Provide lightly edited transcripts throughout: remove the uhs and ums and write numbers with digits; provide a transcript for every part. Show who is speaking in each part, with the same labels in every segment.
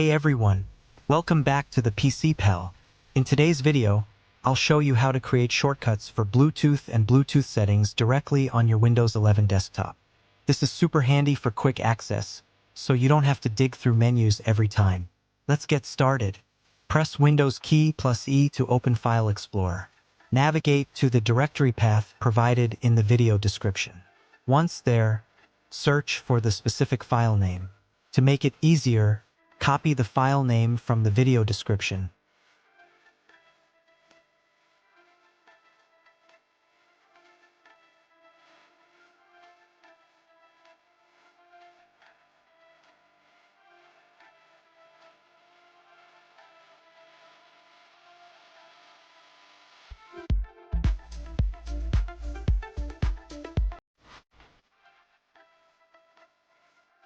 Speaker 1: Hey everyone, welcome back to the PC Pal. In today's video, I'll show you how to create shortcuts for Bluetooth and Bluetooth settings directly on your Windows 11 desktop. This is super handy for quick access, so you don't have to dig through menus every time. Let's get started. Press Windows key plus E to open File Explorer. Navigate to the directory path provided in the video description. Once there, search for the specific file name. To make it easier, copy the file name from the video description.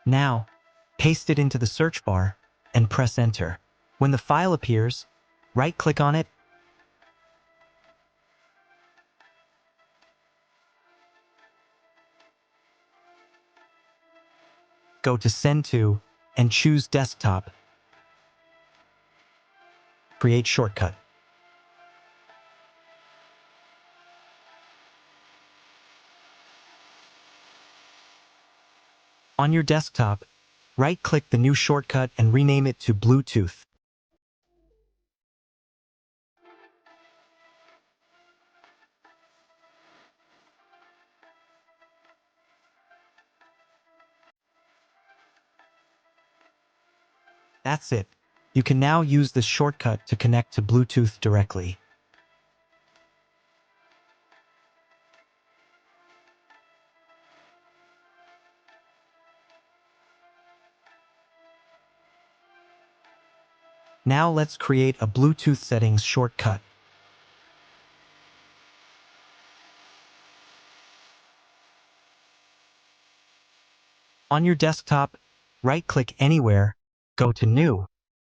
Speaker 1: Now, paste it into the search bar and press Enter. When the file appears, right-click on it, go to Send To, and choose Desktop. Create shortcut. On your desktop, right-click the new shortcut and rename it to Bluetooth. That's it. You can now use this shortcut to connect to Bluetooth directly. Now let's create a Bluetooth settings shortcut. On your desktop, right-click anywhere, go to New,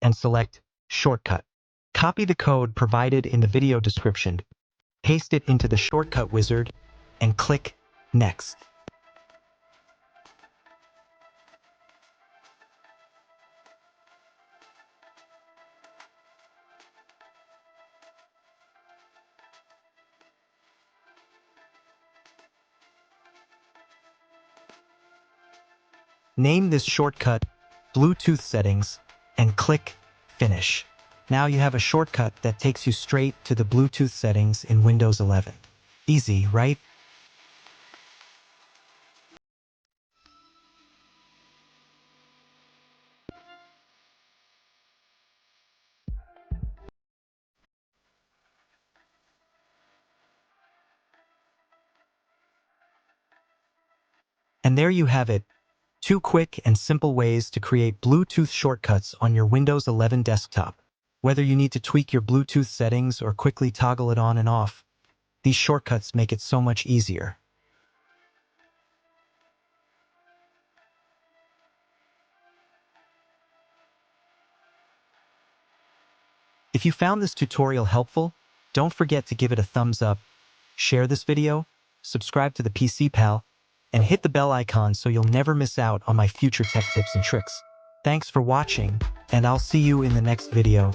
Speaker 1: and select Shortcut. Copy the code provided in the video description, paste it into the shortcut wizard, and click Next. Name this shortcut Bluetooth Settings and click Finish. Now you have a shortcut that takes you straight to the Bluetooth settings in Windows 11. Easy, right? And there you have it. 2 quick and simple ways to create Bluetooth shortcuts on your Windows 11 desktop. Whether you need to tweak your Bluetooth settings or quickly toggle it on and off, these shortcuts make it so much easier. If you found this tutorial helpful, don't forget to give it a thumbs up, share this video, subscribe to the PC Pal, and hit the bell icon so you'll never miss out on my future tech tips and tricks. Thanks for watching, and I'll see you in the next video.